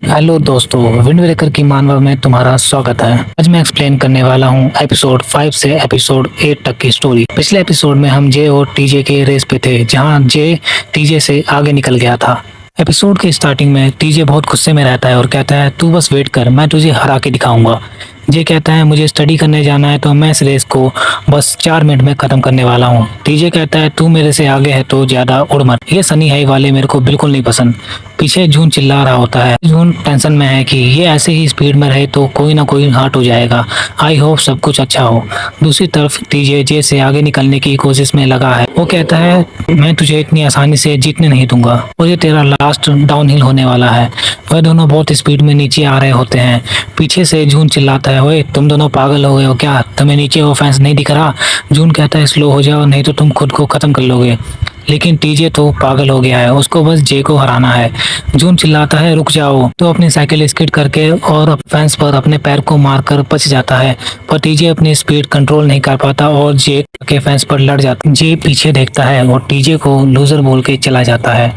Hello दोस्तों, wind breaker की मानव में तुम्हारा स्वागत है। आज मैं एक्सप्लेन करने वाला हूँ एपिसोड 5 से एपिसोड 8 तक की स्टोरी। पिछले एपिसोड में हम जे और टीजे के रेस पे थे, जहाँ जे टीजे से आगे निकल गया था। एपिसोड के स्टार्टिंग में टीजे बहुत गुस्से में रहता है और कहता है तू बस वेट कर, मैं तुझे हरा के दिखाऊंगा। जे कहता है मुझे स्टडी करने जाना है, तो मैं इस रेस को बस 4 मिनट में खत्म करने वाला हूँ। टीजे कहता है तू मेरे से आगे है तो ज्यादा उड़ मत, ये सनी हाई वाले मेरे को बिल्कुल नहीं पसंद। पीछे जून चिल्ला रहा होता है। जून टेंशन में है कि ये ऐसे ही स्पीड में रहे तो कोई ना कोई हार्ट हो जाएगा। आई होप सब कुछ अच्छा हो। दूसरी तरफ टीजे जे से आगे निकलने की कोशिश में लगा है। वो कहता है मैं तुझे इतनी आसानी से जीतने नहीं दूंगा और ये तेरा लास्ट डाउनहिल होने वाला है। वह दोनों बहुत स्पीड में नीचे आ रहे होते हैं। पीछे से जून चिल्लाता है ओए तुम दोनों पागल हो गए हो क्या, तुम्हें नीचे वो फेंस नहीं दिख रहा। जून कहता है स्लो हो जाओ नहीं तो तुम खुद को खत्म कर लोगे। लेकिन टीजे तो पागल हो गया है, उसको बस जे को हराना है। जून चिल्लाता है रुक जाओ, तो अपनी साइकिल स्किड करके और फेंस पर अपने पैर को मारकर बच जाता है। पर टीजे अपनी स्पीड कंट्रोल नहीं कर पाता और जे के फेंस पर लड़ जाता है। जे पीछे देखता है और टीजे को लूजर बोल के चला जाता है।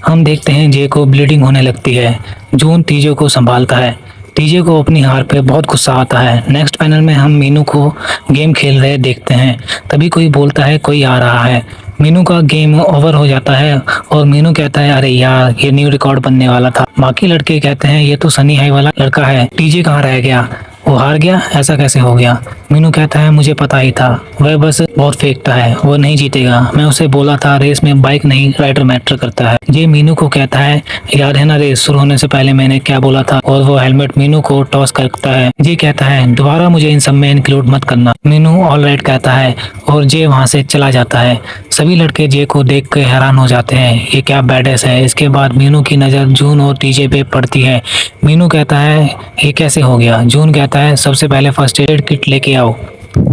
हम देखते हैं जे को ब्लीडिंग होने लगती है। जून टीजे को संभालता है। टीजे को अपनी हार पे बहुत गुस्सा आता है। नेक्स्ट पैनल में हम मीनू को गेम खेल रहे देखते हैं। तभी कोई बोलता है कोई आ रहा है। मीनू का गेम ओवर हो जाता है और मीनू कहता है अरे यार ये न्यू रिकॉर्ड बनने वाला था। बाकी लड़के कहते हैं ये तो सनी हाई वाला लड़का है, टीजे कहाँ रह गया, वो हार गया, ऐसा कैसे हो गया। मीनू कहता है मुझे पता ही था, वह बस बहुत फेंकता है, वो नहीं जीतेगा। मैं उसे बोला था रेस में बाइक नहीं राइडर मैटर करता है। ये मीनू को कहता है याद है ना रेस शुरू होने से पहले मैंने क्या बोला था, और वो हेलमेट मीनू को टॉस करता है। ये कहता है दोबारा मुझे इन सब में इंक्लूड मत करना। मीनू ऑल राइट कहता है और जे वहाँ से चला जाता है। सभी लड़के जे को देख कर हैरान हो जाते हैं, ये क्या बैडेस है। इसके बाद मीनू की नज़र जून और टीजे पे पड़ती है। मीनू कहता है ये कैसे हो गया। जून कहता है सबसे पहले फर्स्ट एड किट लेके आओ।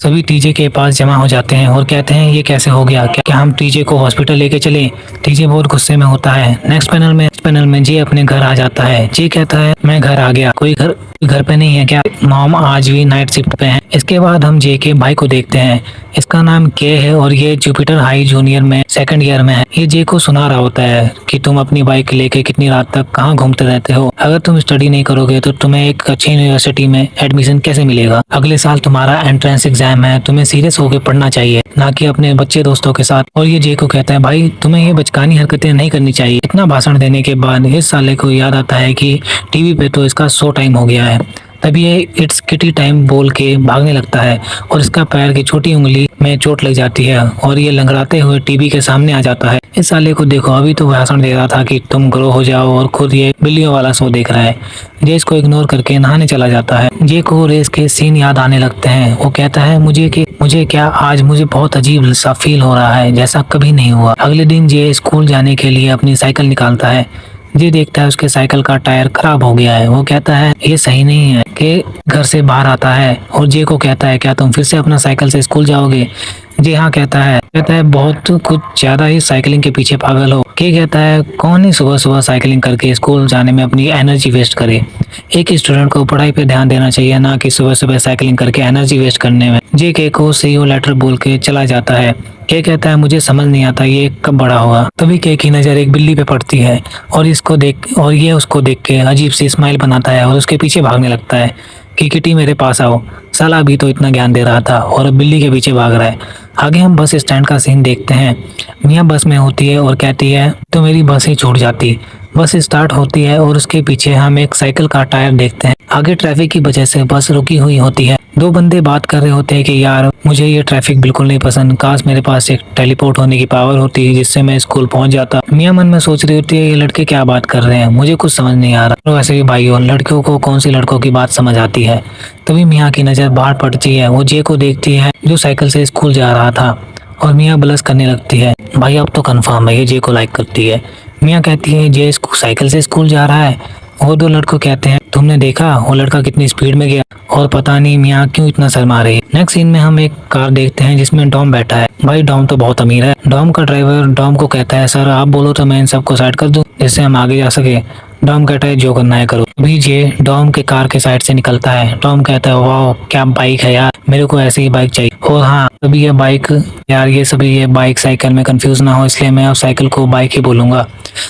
सभी टीजे के पास जमा हो जाते हैं और कहते हैं ये कैसे हो गया, क्या हम टीजे को हॉस्पिटल लेके चले। टीजे बहुत गुस्से में होता है। नेक्स्ट पैनल में जे अपने घर आ जाता है। जे कहता है मैं घर आ गया, कोई घर पे नहीं है क्या, मॉम आज भी नाइट शिफ्ट पे हैं। इसके बाद हम जे के भाई को देखते हैं। इसका नाम के है और ये जुपिटर हाई जूनियर में सेकंड ईयर में है। ये जे को सुना रहा होता है कि तुम अपनी बाइक लेके कितनी रात तक कहाँ घूमते रहते हो, अगर तुम स्टडी नहीं करोगे तो तुम्हें एक अच्छी यूनिवर्सिटी में एडमिशन कैसे मिलेगा। अगले साल तुम्हारा एंट्रेंस एग्जाम है, तुम्हें सीरियस होकर पढ़ना चाहिए, ना कि अपने बच्चे दोस्तों के साथ। और ये जे को कहता है भाई तुम्हें ये बचकानी हरकतें नहीं करनी चाहिए। इतना भाषण देने के बाद इस साले को याद आता है कि टीवी पे तो इसका शो टाइम हो गया है। तभी ये इट्स किटी टाइम बोल के भागने लगता है और इसका पैर की छोटी उंगली में चोट लग जाती है और ये लंगड़ाते हुए टीवी के सामने आ जाता है। इस साले को देखो, अभी तो भाषण दे रहा था कि तुम ग्रो हो जाओ और खुद ये बिल्लियों वाला शो देख रहा है। जे इसको इग्नोर करके नहाने चला जाता है। जे को रेस के सीन याद आने लगते हैं। वो कहता है मुझे क्या आज मुझे बहुत अजीब सा फील हो रहा है, जैसा कभी नहीं हुआ। अगले दिन जे स्कूल जाने के लिए अपनी साइकिल निकालता है। जे देखता है उसके साइकिल का टायर खराब हो गया है। वो कहता है ये सही नहीं है कि घर से बाहर आता है और जे को कहता है क्या तुम फिर से अपना साइकिल से स्कूल जाओगे। जे हाँ कहता है बहुत कुछ ज्यादा ही साइकिलिंग के पीछे पागल हो। के कहता है कौन ही सुबह सुबह साइकिलिंग करके स्कूल जाने में अपनी एनर्जी वेस्ट करे। एक स्टूडेंट को पढ़ाई पे ध्यान देना चाहिए, ना कि सुबह सुबह साइकिलिंग करके एनर्जी वेस्ट करने में। जे के को सीईओ लेटर बोल के चला जाता है। के कहता है मुझे समझ नहीं आता ये कब बड़ा होगा। तभी के की नजर एक बिल्ली पे पड़ती है और ये उसको देख के अजीब सी स्माइल बनाता है और उसके पीछे भागने लगता है कि किटी मेरे पास आओ। साला अभी तो इतना ज्ञान दे रहा था और अब बिल्ली के पीछे भाग रहा है। आगे हम बस स्टैंड का सीन देखते हैं। मियाँ बस में होती है और कहती है तो मेरी बस ही छूट जाती। बस स्टार्ट होती है और उसके पीछे हम एक साइकिल का टायर देखते हैं। आगे ट्रैफिक की वजह से बस रुकी हुई होती है। दो बंदे बात कर रहे होते हैं कि यार मुझे ये ट्रैफिक बिल्कुल नहीं पसंद, काश मेरे पास एक टेलीपोर्ट होने की पावर होती जिससे मैं स्कूल पहुंच जाता। मियाँ मन में सोच रही होती है ये लड़के क्या बात कर रहे हैं, मुझे कुछ समझ नहीं आ रहा। तो वैसे भी भाइयों लड़कियों को कौन सी लड़कों की बात समझ आती है। तभी मियाँ की नज़र बाहर पड़ती है। वो जे को देखती है जो साइकिल से स्कूल जा रहा था और मियाँ ब्लश करने लगती है। भाई अब तो कन्फर्म है ये जे को लाइक करती है। मियाँ कहती है जे साइकिल से स्कूल जा रहा है। वो दो लड़कों कहते हैं तुमने देखा वो लड़का कितनी स्पीड में गया, और पता नहीं मियाँ क्यों इतना शर्मा रही है। नेक्स्ट सीन में हम एक कार देखते हैं जिसमें डॉम बैठा है। भाई डॉम तो बहुत अमीर है। डॉम का ड्राइवर डॉम को कहता है सर आप बोलो तो मैं इन सबको साइड कर दूं जिससे हम आगे जा सके। डॉम कहता है जो करना है करो। अभी जे डॉम के कार के साइड से निकलता है। डॉम कहता है वाह क्या बाइक है यार, मेरे को ऐसी ही बाइक चाहिए। और हाँ अभी ये बाइक यार, ये सभी ये बाइक साइकिल में कंफ्यूज ना हो, इसलिए मैं अब साइकिल को बाइक ही बोलूंगा।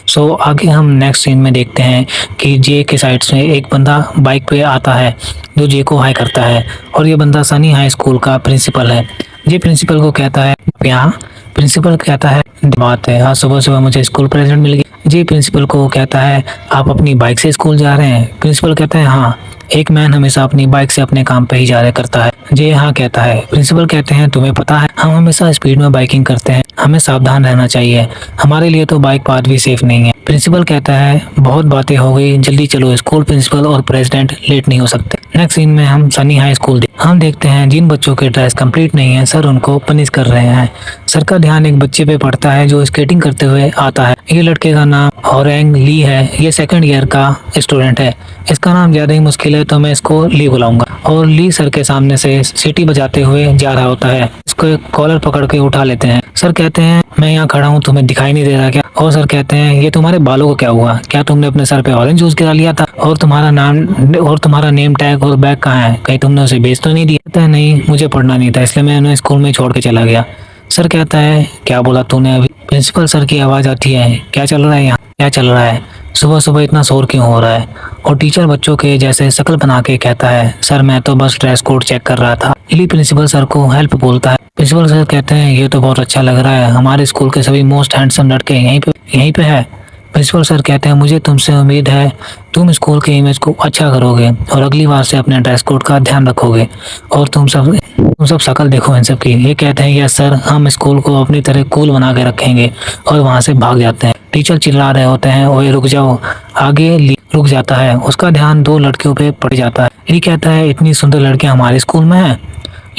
सो आगे हम नेक्स्ट सीन में देखते हैं कि जे के साइड से एक बंदा बाइक पे आता है जो जे को हाई करता है, और ये बंदा सनी हाई स्कूल का प्रिंसिपल है। जे प्रिंसिपल को कहता है यहाँ, प्रिंसिपल कहता है बात है आज सुबह सुबह मुझे स्कूल प्रेजेंट मिल गई। जे प्रिंसिपल को कहता है आप अपनी बाइक से स्कूल जा रहे हैं? प्रिंसिपल कहता है हाँ, एक मैन हमेशा अपनी बाइक से अपने काम पे ही जा रहा करता है। जे हाँ कहता है। प्रिंसिपल कहते हैं तुम्हें पता है हम हमेशा स्पीड में बाइकिंग करते हैं, हमें सावधान रहना चाहिए, हमारे लिए तो बाइक पाथ भी सेफ नहीं है। प्रिंसिपल कहता है बहुत बातें हो गई, जल्दी चलो स्कूल, प्रिंसिपल और प्रेसिडेंट लेट नहीं हो सकते। नेक्स्ट सीन में हम सनी हाई स्कूल हम देखते हैं जिन बच्चों के ड्रेस कंप्लीट नहीं है सर उनको पनिश कर रहे हैं। सर का ध्यान एक बच्चे पे पड़ता है जो स्केटिंग करते हुए आता है। ये लड़के का नाम होरेंग ली है, ये सेकंड ईयर का स्टूडेंट है। इसका नाम ज्यादा ही मुश्किल है तो मैं इसको ली बुलाऊंगा। और ली सर के सामने से सीटी बजाते हुए जा रहा होता है, इसको कॉलर पकड़ के उठा लेते हैं। सर कहते हैं मैं यहाँ खड़ा हूँ तुम्हें दिखाई नहीं दे रहा क्या? और सर कहते हैं ये तुम्हारे बालों को क्या हुआ, क्या तुमने अपने सर पे ऑरेंज जूस गिरा लिया था? और तुम्हारा नाम और तुम्हारा नेम टैग और बैग कहाँ है, कहीं तुमने उसे बेच तो नहीं दिया? कहता है नहीं मुझे पढ़ना नहीं था इसलिए मैं उन्हें स्कूल में छोड़ के चला गया। सर कहता है क्या बोला तूने अभी? प्रिंसिपल सर की आवाज आती है क्या चल रहा है यहाँ, क्या चल रहा है, सुबह सुबह इतना शोर क्यों हो रहा है? और टीचर बच्चों के जैसे शक्ल बना के कहता है सर मैं तो बस ड्रेस कोड चेक कर रहा था। ली प्रिंसिपल सर को हेल्प बोलता है। प्रिंसिपल सर कहते हैं ये तो बहुत अच्छा लग रहा है, हमारे स्कूल के सभी मोस्ट हैंडसम लड़के यहीं पे है। प्रिंसिपल सर कहते हैं मुझे तुमसे उम्मीद है तुम स्कूल के इमेज को अच्छा करोगे और अगली बार से अपने ड्रेस कोड का ध्यान रखोगे, और तुम सब शक्ल देखो इन सब की। ये कहते हैं यस सर, हम स्कूल को अपनी तरह कूल बना के रखेंगे, और वहाँ से भाग जाते हैं। टीचर चिल्ला रहे होते हैं ओए रुक जाओ, आगे रुक जाता है, उसका ध्यान दो लड़कियों पे पड़ जाता है। ये कहता है इतनी सुंदर लड़कियां हमारे स्कूल में है।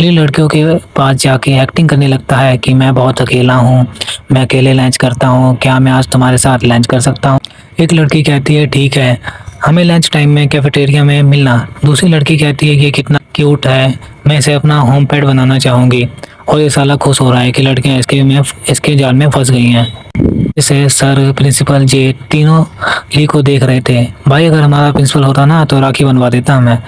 ली लड़कियों के पास जाके एक्टिंग करने लगता है कि मैं बहुत अकेला हूँ, मैं अकेले लंच करता हूँ, क्या मैं आज तुम्हारे साथ लंच कर सकता हूँ? एक लड़की कहती है ठीक है, हमें लंच टाइम में कैफेटेरिया में मिलना। दूसरी लड़की कहती है ये कितना क्यूट है, मैं इसे अपना होम पैड बनाना चाहूँगी। और ये साला खुश हो रहा है कि लड़कियाँ इसके जाल में फंस गई हैं। इसे सर, प्रिंसिपल, जे तीनों ली को देख रहे थे। भाई अगर हमारा प्रिंसिपल होता ना तो राखी बनवा देता मैं।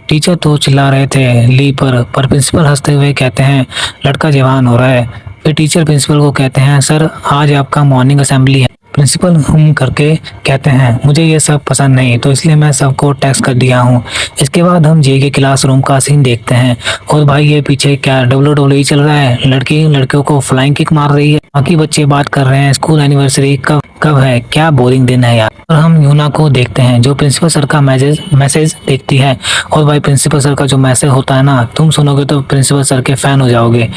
टीचर तो चिल्ला रहे थे ली पर प्रिंसिपल हंसते हुए कहते हैं लड़का जवान हो रहा है। फिर टीचर प्रिंसिपल को कहते हैं सर आज आपका मॉर्निंग असेंबली है। प्रिंसिपल करके कहते हैं मुझे ये सब पसंद नहीं तो इसलिए मैं सबको टेक्स्ट कर दिया हूँ। इसके बाद हम जे के क्लासरूम का सीन देखते हैं, और भाई ये पीछे क्या WWE चल रहा है, लड़कियों को फ्लाइंग किक मार रही है, बाकी बच्चे बात कर रहे हैं स्कूल एनिवर्सरी कब है, क्या बोरिंग दिन है यार। और हम यूना को देखते हैं जो प्रिंसिपल सर का मैसेज देखती है, और भाई प्रिंसिपल सर का जो मैसेज होता है ना, तुम सुनोगे तो प्रिंसिपल सर के फैन हो जाओगे।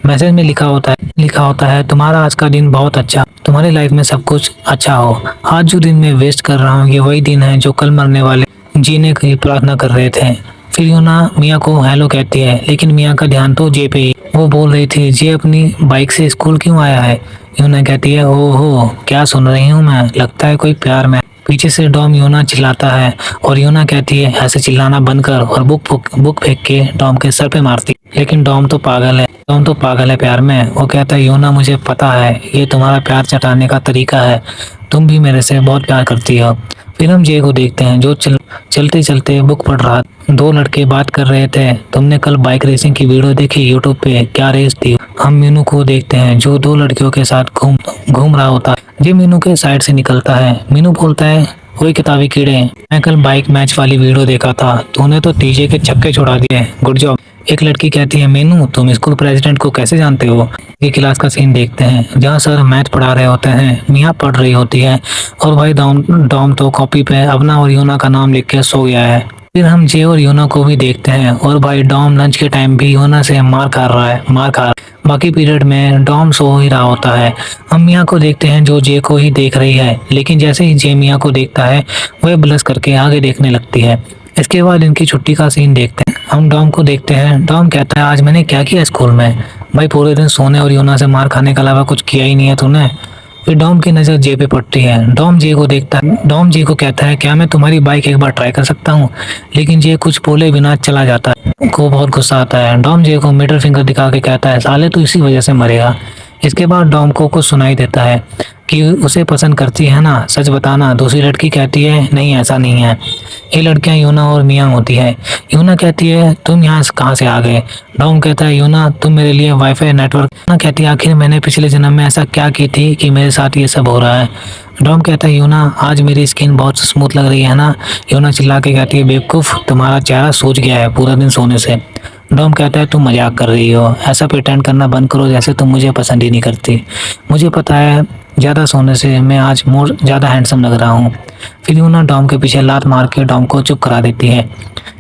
मैसेज में लिखा होता है तुम्हारा आज का दिन बहुत अच्छा, तुम्हारी लाइफ में सब कुछ अच्छा हो। आज जो दिन मैं वेस्ट कर रहा हूँ ये वही दिन है जो कल मरने वाले जीने की प्रार्थना कर रहे थे। फिर यूना मिया को हेलो कहती है, लेकिन मिया का ध्यान तो जे पे ही। वो बोल रही थी जे अपनी बाइक से स्कूल क्यों आया है? यूना कहती है ओहो क्या सुन रही हूँ मैं, लगता है कोई प्यार में। पीछे से डॉम यूना चिल्लाता है, और यूना कहती है ऐसे चिल्लाना बंद कर, और बुक फेंक के डॉम के सर पे मारती। लेकिन डॉम तो पागल है प्यार में। वो कहता है यूना मुझे पता है ये तुम्हारा प्यार जताने का तरीका है, तुम भी मेरे से बहुत प्यार करती हो। फिर हम जे को देखते हैं जो चलते चलते बुक पढ़ रहा। दो लड़के बात कर रहे थे तुमने कल बाइक रेसिंग की वीडियो देखी यूट्यूब पे, क्या रेस थी? हम मीनू को देखते हैं जो दो लड़कियों के साथ घूम रहा होता है। जे मीनू के साइड से निकलता है। मीनू बोलता है वही किताबी कीड़े, मैं कल बाइक मैच वाली वीडियो देखा था, तूने तो टीजे के छक्के छुड़ा दिए, गुड जॉब। एक लड़की कहती है मीनू तुम स्कूल प्रेसिडेंट को कैसे जानते हो? ये क्लास का सीन देखते हैं जहाँ सर मैथ पढ़ा रहे होते हैं, मिया पढ़ रही होती है, और भाई डॉम तो कॉपी पे अपना और यूना का नाम लिख के सो गया है। फिर हम जे और यूना को भी देखते हैं, और भाई डॉम लंच के टाइम भी यूना से मार खा। बाकी पीरियड में डॉम सो ही रहा होता है। हम मिया को देखते हैं जो जे को ही देख रही है, लेकिन जैसे ही जे मिया को देखता है वह ब्लश करके आगे देखने लगती है। इसके बाद इनकी छुट्टी का सीन देखते हैं। हम डॉम को देखते हैं। डॉम कहता है आज मैंने क्या किया स्कूल में? भाई पूरे दिन सोने और यूना से मार खाने के अलावा कुछ किया ही नहीं है तूने। फिर डॉम की नज़र जे पे पड़ती है। डॉम जे को देखता है। डॉम जे को कहता है क्या मैं तुम्हारी बाइक एक बार ट्राई कर सकता हूँ? लेकिन जे कुछ बोले बिना चला जाता है। को बहुत गुस्सा आता है। डॉम जे को मिडिल फिंगर दिखा के कहता है साले तू इसी वजह से मरेगा। इसके बाद डॉम को कुछ सुनाई देता है कि उसे पसंद करती है ना, सच बताना। दूसरी लड़की कहती है नहीं ऐसा नहीं है। ये लड़कियां यूना और मियाँ होती है। यूना कहती है तुम यहाँ से कहाँ से आ गए। डॉम कहता है यूना तुम मेरे लिए वाईफाई नेटवर्क। यूना कहती है आखिर मैंने पिछले जन्म में ऐसा क्या की थी कि मेरे साथ ये सब हो रहा है। डॉम कहता है यूना आज मेरी स्किन बहुत स्मूथ लग रही है ना। यूना चिल्ला के कहती है बेवकूफ़ तुम्हारा चेहरा सूज गया है पूरा दिन सोने से। डॉम कहता है तुम मजाक कर रही हो, ऐसा प्रिटेंड करना बंद करो जैसे तुम मुझे पसंद ही नहीं करती। मुझे पता है ज़्यादा सोने से मैं आज मोर ज़्यादा हैंडसम लग रहा हूँ। फिर यूना डॉम के पीछे लात मार के डॉम को चुप करा देती है।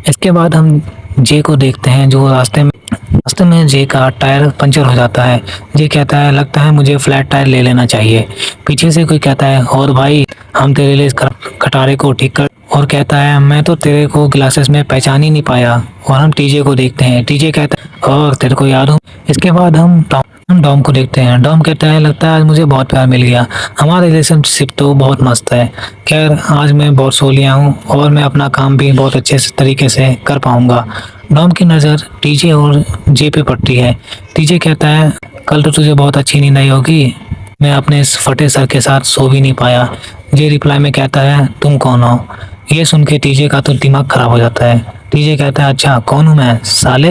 इसके बाद हम जे को देखते हैं जो रास्ते में जे का टायर पंचर हो जाता है। जे कहता है लगता है मुझे फ्लैट टायर ले लेना चाहिए। पीछे से कोई कहता है और भाई हम तेरे लिए इस खटारे को ठीक कर। और कहता है मैं तो तेरे को ग्लासेस में पहचान ही नहीं पाया। और हम टीजे को देखते हैं। टीजे कहता है और तेरे को याद हूँ। इसके बाद हम डॉम को देखते हैं। डॉम कहता है लगता है आज मुझे बहुत प्यार मिल गया। हमारा रिलेशनशिप तो बहुत मस्त है। खैर आज मैं बहुत सो लिया हूँ और मैं अपना काम भी बहुत अच्छे तरीके से कर पाऊंगा। डॉम की नज़र टीजे और जे पे पड़ती है। टीजे कहता है कल तो तुझे बहुत अच्छी नींद आई होगी। मैं अपने इस फटे सर के साथ सो भी नहीं पाया। जे रिप्लाई में कहता है तुम कौन हो। ये सुन के टीजे का तो दिमाग खराब हो जाता है। टीजे कहता है अच्छा कौन हूँ मैं साले।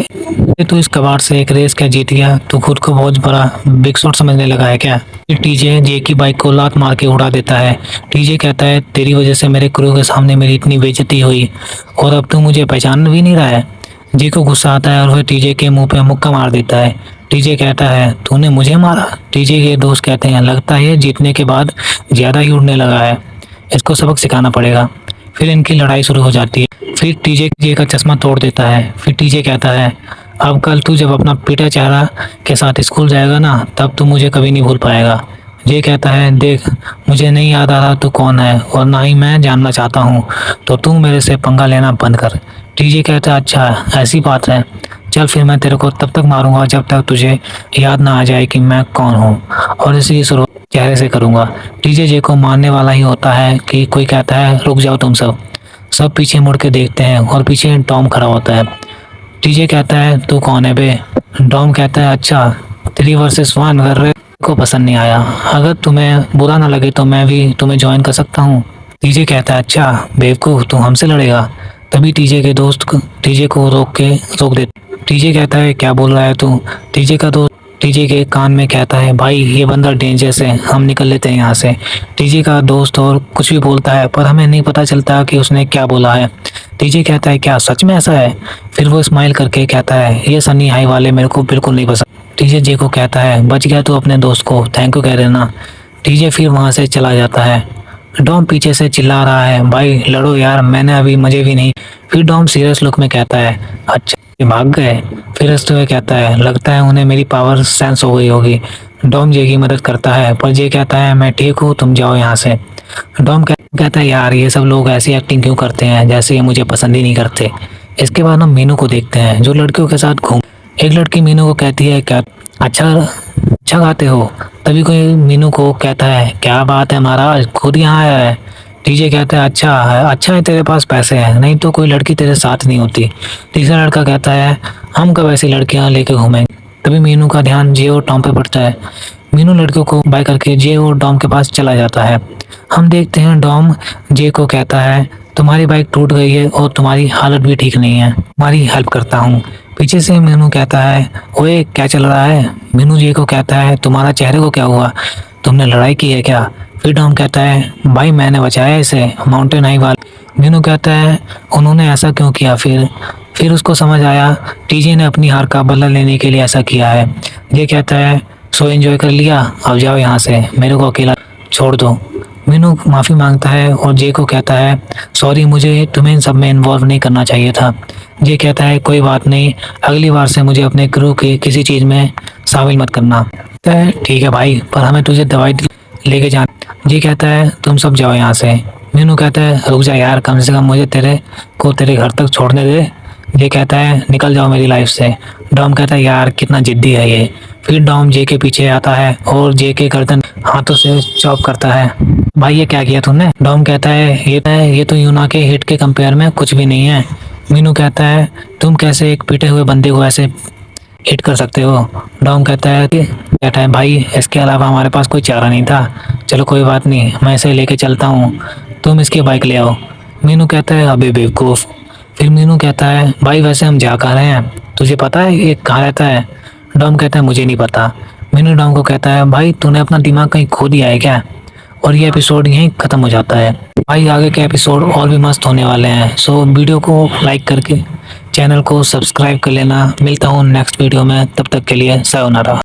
तू इस कबाड़ से एक रेस क्या जीत गया। तू खुद को बहुत बड़ा बिग शॉट समझने लगा है क्या। फिर टीजे जे की बाइक को लात मार के उड़ा देता है। टीजे कहता है तेरी वजह से मेरे क्रू के सामने मेरी इतनी बेइज्जती हुई और अब तू मुझे पहचान भी नहीं रहा है। जे को गुस्सा आता है और वह टीजे के मुंह पे मुक्का मार देता है। टीजे कहता है तूने मुझे मारा। टीजे के दोस्त कहते हैं लगता है जीतने के बाद ज़्यादा ही उड़ने लगा है, इसको सबक सिखाना पड़ेगा। फिर इनकी लड़ाई शुरू हो जाती है। फिर टीजे जे का चश्मा तोड़ देता है। फिर टीजे कहता है अब कल तू जब अपना पीटा चेहरा के साथ स्कूल जाएगा ना तब तू मुझे कभी नहीं भूल पाएगा। जे कहता है देख मुझे नहीं याद आ रहा तू कौन है और ना ही मैं जानना चाहता हूँ, तो तू मेरे से पंगा लेना बंद कर। टीजे कहता है अच्छा ऐसी बात है, चल फिर मैं तेरे को तब तक मारूंगा जब तक तुझे याद ना आ जाए कि मैं कौन हूँ, और इसी शुरू चेहरे से करूँगा। टीजे जे को मारने वाला ही होता है कि कोई कहता है रुक जाओ तुम सब पीछे मुड़ के देखते हैं और पीछे टॉम खड़ा होता है। टीजे कहता है तू कौन है बे। टॉम कहता है अच्छा 3 वर्सेस 1 कर रहे को पसंद नहीं आया, अगर तुम्हें बुरा ना लगे तो मैं भी तुम्हें ज्वाइन कर सकता हूँ। टीजे कहता है अच्छा बेवकूफ़ तू हमसे लड़ेगा। तभी टीजे के दोस्त टीजे को रोक दे। टीजे कहता है क्या बोल रहा है तू। टीजे का दोस्त टीजे के कान में कहता है भाई ये बंदा डेंजरस है, हम निकल लेते हैं यहाँ से। टीजे का दोस्त और कुछ भी बोलता है पर हमें नहीं पता चलता कि उसने क्या बोला है। टीजे कहता है क्या सच में ऐसा है। फिर वो स्माइल करके कहता है ये सनी हाई वाले मेरे को बिल्कुल नहीं पसंद। टीजे जे को कहता है बच गया तू अपने दोस्त को थैंक यू कह देना। टीजे फिर वहाँ से चला जाता है। डॉम पीछे से चिल्ला रहा है भाई लड़ो यार, मैंने अभी मजे भी नहीं। फिर डॉम सीरियस लुक में कहता है अच्छा ये भाग गए। फिर हंसते हुए कहता है लगता है उन्हें मेरी पावर सेंस हो गई होगी। डॉम जे की मदद करता है पर जे कहता है मैं ठीक हूँ तुम जाओ यहाँ से। डॉम कहता है यार ये सब लोग ऐसी एक्टिंग क्यों करते हैं जैसे ये मुझे पसंद ही नहीं करते। इसके बाद हम मीनू को देखते हैं जो लड़कियों के साथ घूम। एक लड़की मीनू को कहती है क्या अच्छा गाते हो। तभी कोई मीनू को कहता है क्या बात है महाराज खुद यहाँ आया है। टीजे कहता है अच्छा है तेरे पास पैसे हैं, नहीं तो कोई लड़की तेरे साथ नहीं होती। तीसरा लड़का कहता है हम कब ऐसी लड़कियाँ लेके घूमेंगे। तभी मीनू का ध्यान जे और टॉम पे पड़ता है। मीनू लड़कियों को बाय करके जे और डॉम के पास चला जाता है। हम देखते हैं डॉम जे को कहता है तुम्हारी बाइक टूट गई है और तुम्हारी हालत भी ठीक नहीं है, तुम्हारी हेल्प करता हूँ। पीछे से मीनू कहता है ओए क्या चल रहा है। मीनू जे को कहता है तुम्हारा चेहरे को क्या हुआ, तुमने लड़ाई की है क्या। फिर डॉम कहता है भाई मैंने बचाया इसे माउंटेन हाई वाले। मीनू कहता है उन्होंने ऐसा क्यों किया। फिर उसको समझ आया टीजे ने अपनी हार का बदला लेने के लिए ऐसा किया है। ये कहता है सो एंजॉय कर लिया, अब जाओ यहाँ से, मेरे को अकेला छोड़ दो। मीनू माफ़ी मांगता है और जे को कहता है सॉरी मुझे तुम्हें इन सब में इन्वॉल्व नहीं करना चाहिए था। जे कहता है कोई बात नहीं, अगली बार से मुझे अपने क्रू के किसी चीज़ में शामिल मत करना। ठीक है भाई पर हमें तुझे दवाई लेके जा। जी कहता है तुम सब जाओ यहाँ से। मीनू कहता है रुक जा यार, कम से कम मुझे तेरे घर तक छोड़ने दे। ये कहता है निकल जाओ मेरी लाइफ से। डॉम कहता है यार कितना जिद्दी है ये। फिर डॉम जे के पीछे आता है और जे के गर्दन हाथों से चॉप करता है। भाई ये क्या किया तूने। डॉम कहता है ये तो यूना के हिट के कंपेयर में कुछ भी नहीं है। मीनू कहता है तुम कैसे एक पीटे हुए बंदे को ऐसे हिट कर सकते हो। डॉम कहता है कि कहता है भाई इसके अलावा हमारे पास कोई चारा नहीं था, चलो कोई बात नहीं, मैं इसे लेके चलता हूँ, तुम इसकी बाइक ले आओ। मीनू कहता है अबे बेवकूफ़। फिर मीनू कहता है भाई वैसे हम जा कहाँ रहे हैं, तुझे पता है ये कहाँ रहता है। डॉम कहता है मुझे नहीं पता। मीनू डॉम को कहता है भाई तूने अपना दिमाग कहीं खो दिया है क्या। और ये एपिसोड यहीं ख़त्म हो जाता है। भाई आगे के एपिसोड और भी मस्त होने वाले हैं, सो वीडियो को लाइक करके चैनल को सब्सक्राइब कर लेना। मिलता हूँ नेक्स्ट वीडियो में, तब तक के लिए सायोनारा।